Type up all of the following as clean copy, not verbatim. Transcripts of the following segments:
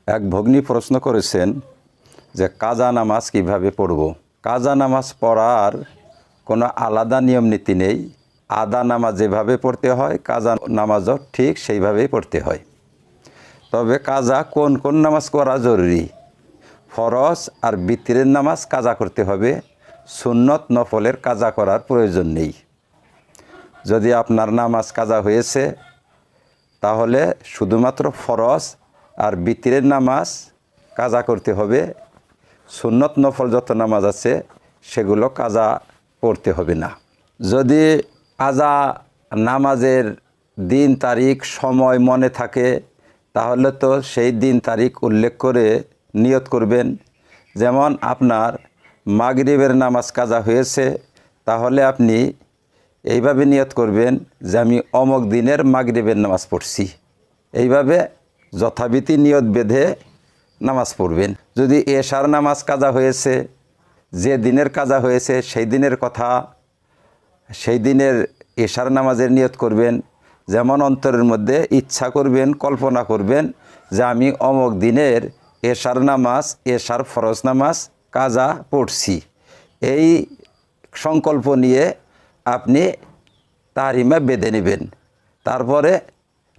এক ভগ্নী প্রশ্ন করেছেন যে কাজা নামাজ কিভাবে পড়ব। কাজা নামাজ পড়ার কোনো আলাদা নিয়ম নীতি নেই। আদা নামাজ যেভাবে পড়তে হয় কাজা নামাজও ঠিক সেইভাবেই পড়তে হয়। তবে কাজা কোন কোন নামাজ করা জরুরি? ফরজ আর বিতরের নামাজ কাজা করতে হবে, সুন্নত নফলের কাজা করার প্রয়োজন নেই। যদি আপনার নামাজ কাজা হয়েছে তাহলে শুধুমাত্র ফরজ আর বিতরের নামাজ কাজা করতে হবে। সুন্নত নফল যত নামাজ আছে সেগুলো কাজা পড়তে হবে না। যদি কাজা নামাজের দিন তারিখ সময় মনে থাকে তাহলে তো সেই দিন তারিখ উল্লেখ করে নিয়ত করবেন। যেমন আপনার মাগরিবের নামাজ কাজা হয়েছে তাহলে আপনি এইভাবে নিয়ত করবেন যে আমি অমুক দিনের মাগরিবের নামাজ পড়ছি। এইভাবে যথাবিধি নিয়ত বেঁধে নামাজ পড়বেন। যদি এশার নামাজ কাজা হয়েছে, যে দিনের কাজা হয়েছে সেই দিনের কথা, সেই দিনের এশার নামাজের নিয়ত করবেন। যেমন অন্তরের মধ্যে ইচ্ছা করবেন, কল্পনা করবেন যে আমি অমুক দিনের এশার নামাজ, এশার ফরজ নামাজ কাজা পড়ছি। এই সংকল্প নিয়ে আপনি তারিমা বেঁধে নেবেন, তারপরে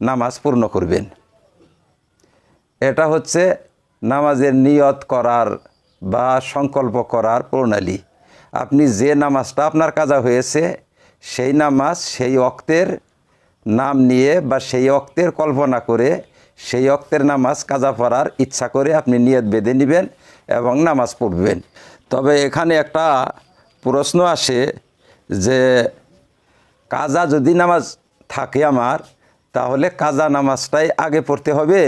নামাজ পূর্ণ করবেন। এটা হচ্ছে নামাজের নিয়ত করার বা সংকল্প করার প্রণালী। আপনি যে নামাজটা আপনার কাজা হয়েছে সেই নামাজ সেই ওয়াক্তের নাম নিয়ে বা সেই ওয়াক্তের কল্পনা করে সেই ওয়াক্তের নামাজ কাজা পড়ার ইচ্ছা করে আপনি নিয়ত বেঁধে নেবেন এবং নামাজ পড়বেন। তবে এখানে একটা প্রশ্ন আসে যে কাজা যদি নামাজ থাকে আমার, তাহলে কাজা নামাজটাই আগে পড়তে হবে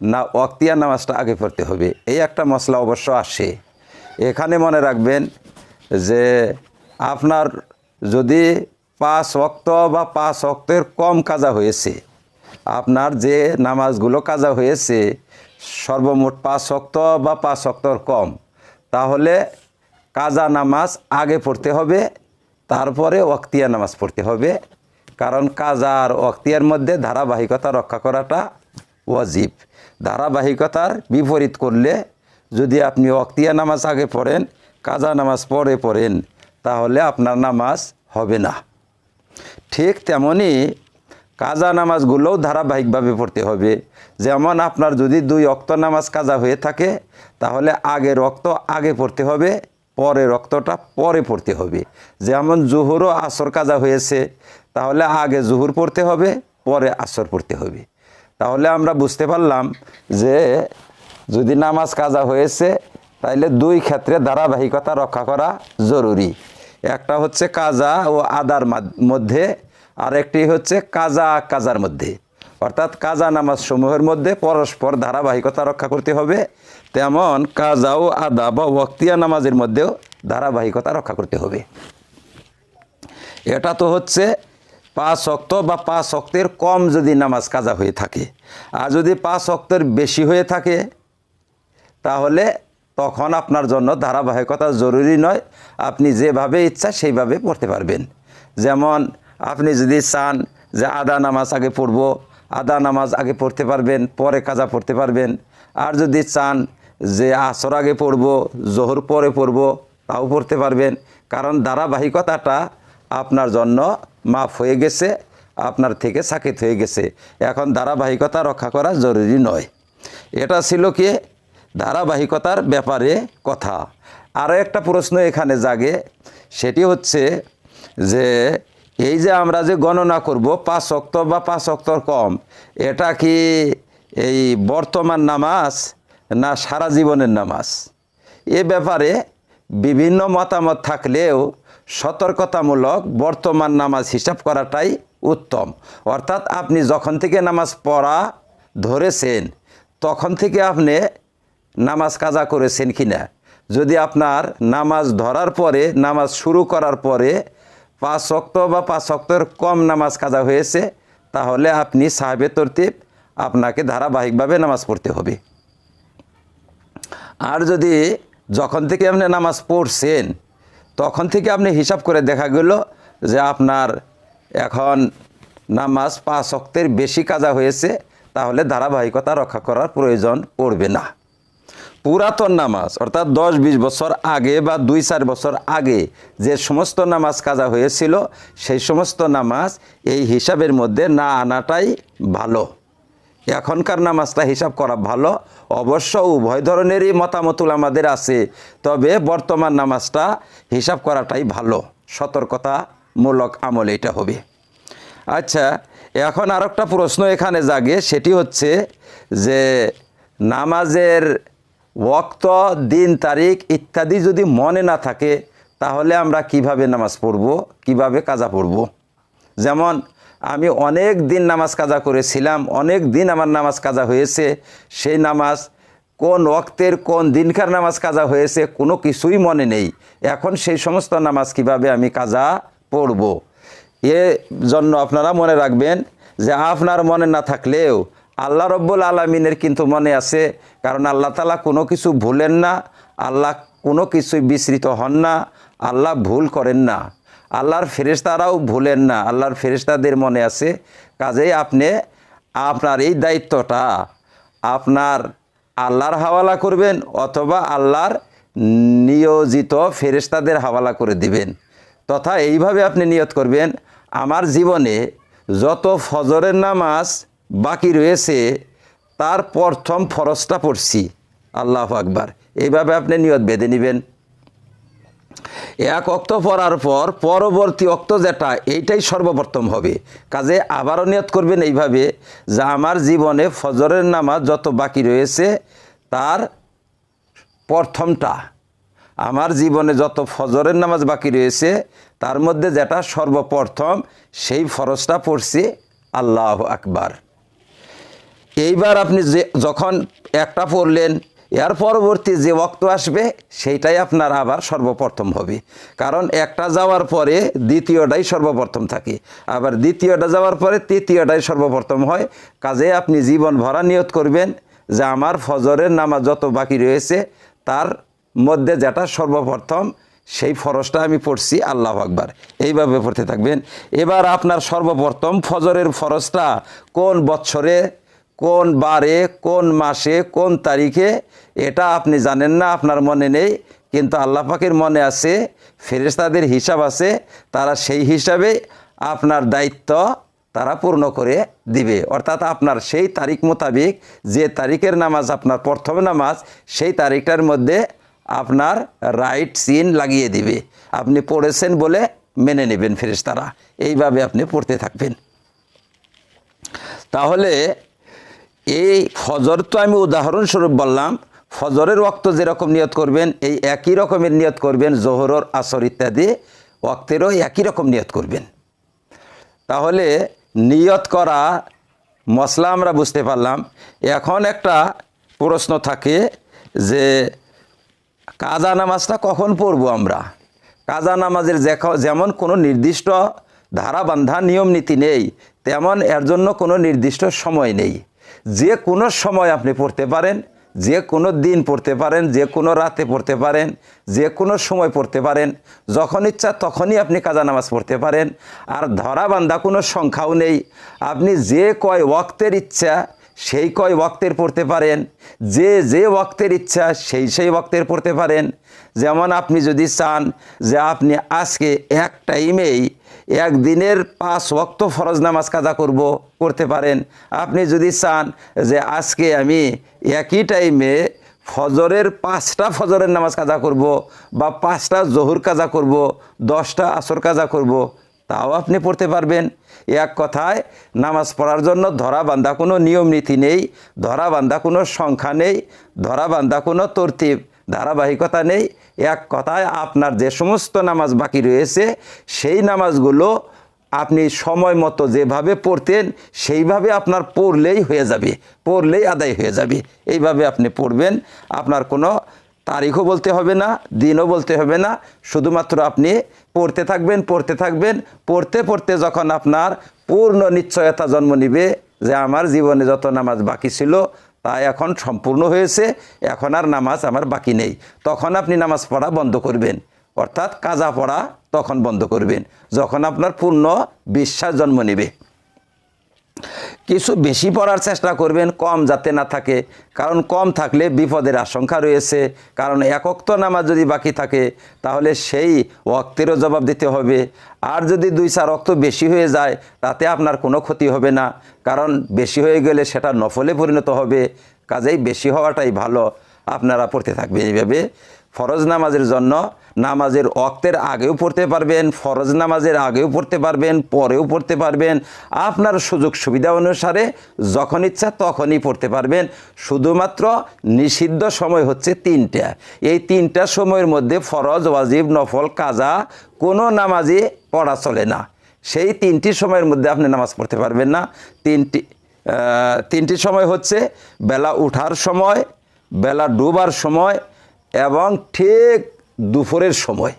না ওয়াক্তিয়া নামাজটা আগে পড়তে হবে? এই একটা মশলা অবশ্য আসে। এখানে মনে রাখবেন যে আপনার যদি 5 ওয়াক্ত বা 5 ওয়াক্তের কম কাজা হয়েছে, আপনার যে নামাজগুলো কাজা হয়েছে সর্বমোট 5 ওয়াক্ত বা 5 ওয়াক্তর কম, তাহলে কাজা নামাজ আগে পড়তে হবে, তারপরে ওয়াক্তিয়া নামাজ পড়তে হবে। কারণ কাজা আর ওয়াক্তিয়ার মধ্যে ধারাবাহিকতা রক্ষা করাটা ওয়াজিব। ধারাবাহিকতার বিপরীত করলে যদি আপনি ওয়াক্তিয়া নামাজ আগে পড়েন, কাজা নামাজ পরে পড়েন, তাহলে আপনার নামাজ হবে না। ঠিক তেমনি কাজা নামাজগুলোও ধারাবাহিকভাবে পড়তে হবে। যেমন আপনার যদি 2 ওয়াক্ত নামাজ কাজা হয়ে থাকে তাহলে আগের ওয়াক্ত আগে পড়তে হবে, পরের ওয়াক্তটা পরে পড়তে হবে। যেমন জোহর ও আসর কাজা হয়েছে তাহলে আগে জোহর পড়তে হবে, পরে আসর পড়তে হবে। তাহলে আমরা বুঝতে পারলাম যে যদি নামাজ কাজা হয়েছে তাইলে 2 ক্ষেত্রে ধারাবাহিকতা রক্ষা করা জরুরি। একটা হচ্ছে কাজা ও আদার মধ্যে, আর একটি হচ্ছে কাজার মধ্যে। অর্থাৎ কাজা নামাজ সমূহের মধ্যে পরস্পর ধারাবাহিকতা রক্ষা করতে হবে, তেমন কাজা ও আদা বা ওয়াক্তিয়া নামাজের মধ্যেও ধারাবাহিকতা রক্ষা করতে হবে। এটা তো হচ্ছে 5 ওয়াক্ত বা 5 ওয়াক্তের কম যদি নামাজ কাজা হয়ে থাকে। আর যদি 5 ওয়াক্তের বেশি হয়ে থাকে তাহলে তখন আপনার জন্য ধারাবাহিকতা জরুরি নয়, আপনি যেভাবে ইচ্ছা সেইভাবে পড়তে পারবেন। যেমন আপনি যদি চান যে আদা নামাজ আগে পড়ব, আদা নামাজ আগে পড়তে পারবেন, পরে কাজা পড়তে পারবেন। আর যদি চান যে আসর আগে পড়ব, জোহর পরে পড়ব, তাও পড়তে পারবেন। কারণ ধারাবাহিকতাটা আপনার জন্য মাফ হয়ে গেছে, আপনার থেকে সাকিত হয়ে গেছে। এখন ধারাবাহিকতা রক্ষা করা জরুরি নয়। এটা ছিল কি ধারাবাহিকতার ব্যাপারে কথা। আরও একটা প্রশ্ন এখানে জাগে, সেটি হচ্ছে যে এই যে আমরা যে গণনা করব 5 ওয়াক্ত বা 5 ওয়াক্তর কম, এটা কি এই বর্তমান নামাজ না সারা জীবনের নামাজ? এ ব্যাপারে বিভিন্ন মতামত থাকলেও সতর্কতামূলক বর্তমান নামাজ হিসাব করাটাই উত্তম। অর্থাৎ আপনি যখন থেকে নামাজ পড়া ধরেছেন তখন থেকে আপনি নামাজ কাজা করেছেন কিনা। যদি আপনার নামাজ ধরার পরে, নামাজ শুরু করার পরে 5 ওয়াক্ত বা 5 ওয়াক্তের কম নামাজ কাজা হয়েছে তাহলে আপনি সাহেবে তরতিব, আপনাকে ধারাবাহিকভাবে নামাজ পড়তে হবে। আর যদি যখন থেকে আপনি নামাজ পড়ছেন তখন থেকে আপনি হিসাব করে দেখা গেল যে আপনার এখন নামাজ 5 ওয়াক্তের বেশি কাজা হয়েছে, তাহলে ধারাবাহিকতা রক্ষা করার প্রয়োজন পড়বে না। পুরাতন নামাজ অর্থাৎ 10-20 বছর আগে বা 2-4 বছর আগে যে সমস্ত নামাজ কাজা হয়েছিল সেই সমস্ত নামাজ এই হিসাবের মধ্যে না আনাটাই ভালো। এখনকার নামাজটা হিসাব করা ভালো। অবশ্য উভয় ধরনেরই মতামত আমাদের আছে, তবে বর্তমান নামাজটা হিসাব করাটাই ভালো, সতর্কতামূলক আমল এটা হবে। আচ্ছা, এখন আর একটা প্রশ্ন এখানে জাগে, সেটি হচ্ছে যে নামাজের ওয়াক্ত, দিন, তারিখ ইত্যাদি যদি মনে না থাকে তাহলে আমরা কিভাবে নামাজ পড়ব, কিভাবে কাজা পড়ব? যেমন আমি অনেক দিন নামাজ কাজা করেছিলাম, অনেক দিন আমার নামাজ কাজা হয়েছে, সেই নামাজ কোন ওয়াক্তের কোন দিনকার নামাজ কাজা হয়েছে কোনো কিছুই মনে নেই। এখন সেই সমস্ত নামাজ কিভাবে আমি কাজা পড়ব? এ জন্য আপনারা মনে রাখবেন যে আপনার মনে না থাকলেও আল্লাহ রব্বুল আলামিনের কিন্তু মনে আছে, কারণ আল্লাহ তাআলা কোনো কিছু ভুলেন না, আল্লাহ কোনো কিছুই বিস্মৃত হন না, আল্লাহ ভুল করেন না, আল্লাহর ফেরেশতারাও ভুলেন না, আল্লাহর ফেরেশতাদের মনে আছে। কাজেই আপনি আপনার এই দায়িত্বটা আপনার আল্লাহর হাওয়ালা করবেন অথবা আল্লাহর নিয়োজিত ফেরেশতাদের হাওয়ালা করে দিবেন। তথা এইভাবে আপনি নিয়ত করবেন, আমার জীবনে যত ফজরের নামাজ বাকি রয়েছে তার প্রথম ফরজটা পড়ছি, আল্লাহু আকবার, এইভাবে আপনি নিয়ত বেঁধে নেবেন। এক ওয়াক্ত পড়ার পর পরবর্তী ওয়াক্ত যেটা এইটাই সর্বপ্রথম হবে। কাজে আবারও নিয়ত করবেন এইভাবে যে আমার জীবনে ফজরের নামাজ যত বাকি রয়েছে তার প্রথমটা, আমার জীবনে যত ফজরের নামাজ বাকি রয়েছে তার মধ্যে যেটা সর্বপ্রথম সেই ফরজটা পড়ছি, আল্লাহু আকবার। এইবার আপনি যখন একটা পড়লেন, এর পরবর্তী যে ওয়াক্ত আসবে সেইটাই আপনার আবার সর্বপ্রথম হবে, কারণ একটা যাওয়ার পরে দ্বিতীয়টাই সর্বপ্রথম থাকে, আবার দ্বিতীয়টা যাওয়ার পরে তৃতীয়টাই সর্বপ্রথম হয়। কাজে আপনি জীবন ভরা নিয়ত করবেন যে আমার ফজরের নামাজ যত বাকি রয়েছে তার মধ্যে যেটা সর্বপ্রথম সেই ফরজটা আমি পড়ছি, আল্লাহু আকবার, এইভাবে পড়তে থাকবেন। এবার আপনার সর্বপ্রথম ফজরের ফরজটা কোন বৎসরে, কোন বারে, কোন মাসে, কোন তারিখে এটা আপনি জানেন না, আপনার মনে নেই, কিন্তু আল্লাহ পাকের মনে আছে, ফেরেশতাদের হিসাব আছে, তারা সেই হিসাবে আপনার দায়িত্ব তারা পূর্ণ করে দিবে। অর্থাৎ আপনার সেই তারিখ মোতাবেক যে তারিখের নামাজ আপনার প্রথম নামাজ সেই তারিখটার মধ্যে আপনার রাইট সিন লাগিয়ে দিবে, আপনি পড়েছেন বলে মেনে নেবেন ফেরেশতারা। এইভাবে আপনি পড়তে থাকবেন। তাহলে এই ফজর তো আমি উদাহরণস্বরূপ বললাম, ফজরের ওয়াক্ত যেরকম নিয়ত করবেন এই একই রকমের নিয়ত করবেন, জোহর, আসর ইত্যাদি ওয়াক্তেরও একই রকম নিয়ত করবেন। তাহলে নিয়ত করা মশলা আমরা বুঝতে পারলাম। এখন একটা প্রশ্ন থাকে যে কাজা নামাজটা কখন পড়ব আমরা? কাজা নামাজের যেমন কোনো নির্দিষ্ট ধারাবান্ধা নিয়ম নীতি নেই, তেমন এর জন্য কোনো নির্দিষ্ট সময় নেই। যে কোনো সময় আপনি পড়তে পারেন, যে কোনো দিন পড়তে পারেন, যে কোনো রাতে পড়তে পারেন, যে কোনো সময় পড়তে পারেন, যখন ইচ্ছা তখনই আপনি কাজা নামাজ পড়তে পারেন। আর ধরাবান্ধা কোনো সংখ্যাও নেই, আপনি যে কয় ওয়াক্তের ইচ্ছা সেই কয় ওয়াক্তের পড়তে পারেন, যে ওয়াক্তের ইচ্ছা সেই ওয়াক্তের পড়তে পারেন। যেমন আপনি যদি চান যে আপনি আজকে এক টাইমেই একদিনের 5 ওয়াক্ত ফরজ নামাজ কাজা করতে পারেন। আপনি যদি চান যে আজকে আমি একই টাইমে ফজরের 5টা ফজরের নামাজ কাজা করব, বা 5টা জোহর কাজা করব, 10টা আসর কাজা করব, তাও আপনি পড়তে পারবেন। এক কথায় নামাজ পড়ার জন্য ধরাবান্ধা কোনো নিয়ম নীতি নেই, ধরাবান্ধা কোনো সংখ্যা নেই, ধরাবান্ধা কোনো তরতিব ধারাবাহিকতা নেই। এক কথায় আপনার যে সমস্ত নামাজ বাকি রয়েছে সেই নামাজগুলো আপনি সময় মতো যেভাবে পড়তেন সেইভাবে আপনার পড়লেই হয়ে যাবে, পড়লেই আদায় হয়ে যাবে। এইভাবে আপনি পড়বেন, আপনার কোনো তারিখও বলতে হবে না, দিনও বলতে হবে না, শুধুমাত্র আপনি পড়তে থাকবেন, পড়তে পড়তে যখন আপনার পূর্ণ নিশ্চয়তা জন্ম নিবে যে আমার জীবনে যত নামাজ বাকি ছিল তা এখন সম্পূর্ণ হয়েছে, এখন আর নামাজ আমার বাকি নেই, তখন আপনি নামাজ পড়া বন্ধ করবেন, অর্থাৎ কাজা পড়া তখন বন্ধ করবেন যখন আপনার পূর্ণ বিশ্বাস জন্ম নেবে। কিছু বেশি পড়ার চেষ্টা করবেন, কম যাতে না থাকে, কারণ কম থাকলে বিপদের আশঙ্কা রয়েছে। কারণ এক ওয়াক্ত নামাজ যদি বাকি থাকে তাহলে সেই ওয়াক্তেরও জবাব দিতে হবে। আর যদি 2-4 ওয়াক্ত বেশি হয়ে যায় তাতে আপনার কোনো ক্ষতি হবে না, কারণ বেশি হয়ে গেলে সেটা নফলে পরিণত হবে। কাজেই বেশি হওয়াটাই ভালো। আপনারা পড়তে থাকবেন এইভাবে। ফরজ নামাজের জন্য নামাজের ওয়াক্তের আগেও পড়তে পারবেন, ফরজ নামাজের আগেও পড়তে পারবেন, পরেও পড়তে পারবেন। আপনার সুযোগ সুবিধা অনুসারে যখন ইচ্ছা তখনই পড়তে পারবেন। শুধুমাত্র নিষিদ্ধ সময় হচ্ছে 3টা। এই 3টা সময়ের মধ্যে ফরজ, ওয়াজিব, নফল, কাজা কোনো নামাজই পড়া চলে না। সেই 3টি সময়ের মধ্যে আপনি নামাজ পড়তে পারবেন না। তিনটি সময় হচ্ছে বেলা উঠার সময়, বেলা ডুবার সময় এবং ঠিক দুপুরের সময়।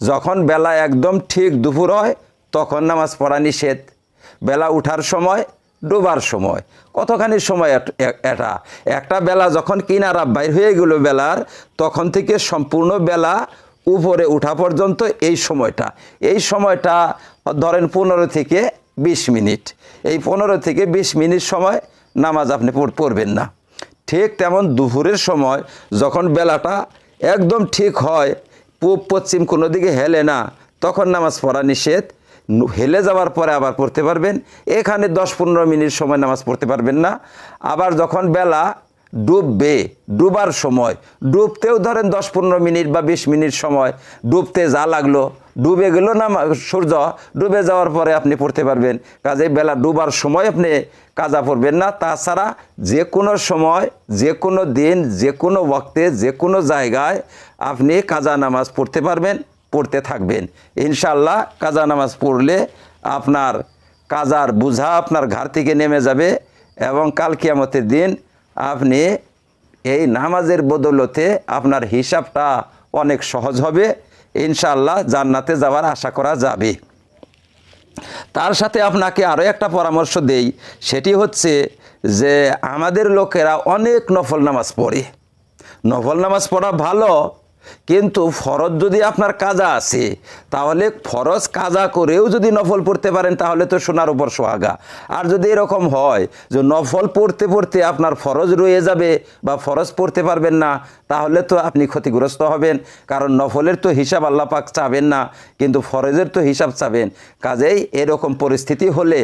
যখন বেলা একদম ঠিক দুপুর হয় তখন নামাজ পড়া নিষেধ। বেলা উঠার সময়, ডুবার সময়, কতখানি সময় এটা? একটা বেলা যখন কিনারা বাইর হয়ে গেল বেলার, তখন থেকে সম্পূর্ণ বেলা উপরে উঠা পর্যন্ত এই সময়টা ধরেন 15 থেকে 20 মিনিট। এই 15 থেকে 20 মিনিট সময় নামাজ আপনি পড়বেন না। ঠিক তেমন দুপুরের সময় যখন বেলাটা একদম ঠিক হয়, পূব পশ্চিম কোনো দিকে হেলে না, তখন নামাজ পড়া নিষেধ। হেলে যাওয়ার পরে আবার পড়তে পারবেন। এখানে 10-15 মিনিট সময় নামাজ পড়তে পারবেন না। আবার যখন বেলা ডুববে, ডুবার সময়, ডুবতেও ধরেন 10-15 মিনিট বা 20 মিনিট সময়, ডুবতে যা লাগলো, ডুবে গেল না সূর্য, ডুবে যাওয়ার পরে আপনি পড়তে পারবেন। কাজে বেলা ডুবার সময় আপনি কাজা পড়বেন না। তাছাড়া যে কোনো সময়, যে কোনো দিন, যে কোনো ওয়াক্তে, যে কোনো জায়গায় আপনি কাজা নামাজ পড়তে পারবেন, পড়তে থাকবেন। ইনশাআল্লাহ কাজা নামাজ পড়লে আপনার কাজার বোঝা আপনার ঘাড় থেকে নেমে যাবে এবং কাল কিয়ামতের দিন আপনি এই নামাজের বদৌলতে আপনার হিসাবটা অনেক সহজ হবে। ইনশাআল্লাহ জান্নাতে যাওয়ার আশা করা যাবে। তার সাথে আপনাকে আরও একটা পরামর্শ দেই, সেটি হচ্ছে যে আমাদের লোকেরা অনেক নফল নামাজ পড়ে। নফল নামাজ পড়া ভালো, কিন্তু ফরজ যদি আপনার কাজা আছে তাহলে ফরজ কাজা করেও যদি নফল পড়তে পারেন তাহলে তো সোনার উপর সোহাগা। আর যদি এরকম হয় যে নফল পড়তে পড়তে আপনার ফরজ রয়ে যাবে বা ফরজ পড়তে পারবেন না, তাহলে তো আপনি ক্ষতিগ্রস্ত হবেন। কারণ নফলের তো হিসাব আল্লাহ পাক চাবেন না, কিন্তু ফরজের তো হিসাব চাবেন। কাজেই এরকম পরিস্থিতি হলে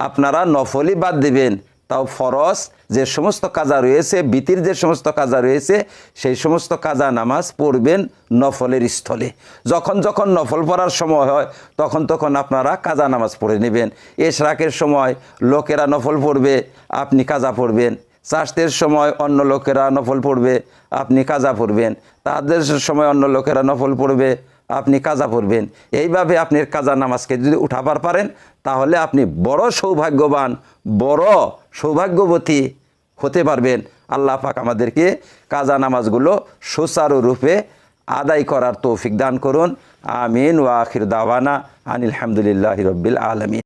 আপনারা নফলই বাদ দিবেন, তাও ফরজ যে সমস্ত কাজা রয়েছে, বিতির যে সমস্ত কাজা রয়েছে, সেই সমস্ত কাজা নামাজ পড়বেন নফলের স্থলে। যখন যখন নফল পড়ার সময় হয় তখন আপনারা কাজা নামাজ পড়ে নেবেন। ইশরাকের সময় লোকেরা নফল পড়বে, আপনি কাজা পড়বেন। চাষতের সময় অন্য লোকেরা নফল পড়বে, আপনি কাজা পড়বেন। তাদের সময় অন্য লোকেরা নফল পড়বে, আপনি কাজা পড়বেন। এইভাবে আপনি কাজা নামাজকে যদি উঠাবার পারেন তাহলে আপনি বড় সৌভাগ্যবান, বড় সৌভাগ্যবতী হতে পারবেন। আল্লাহ পাক আমাদেরকে কাজা নামাজগুলো সুচারুরূপে আদায় করার তৌফিক দান করুন। আমিন। ওয়া আখির দাওয়ানা আনিল হামদুলিল্লাহি রাব্বিল আলামিন।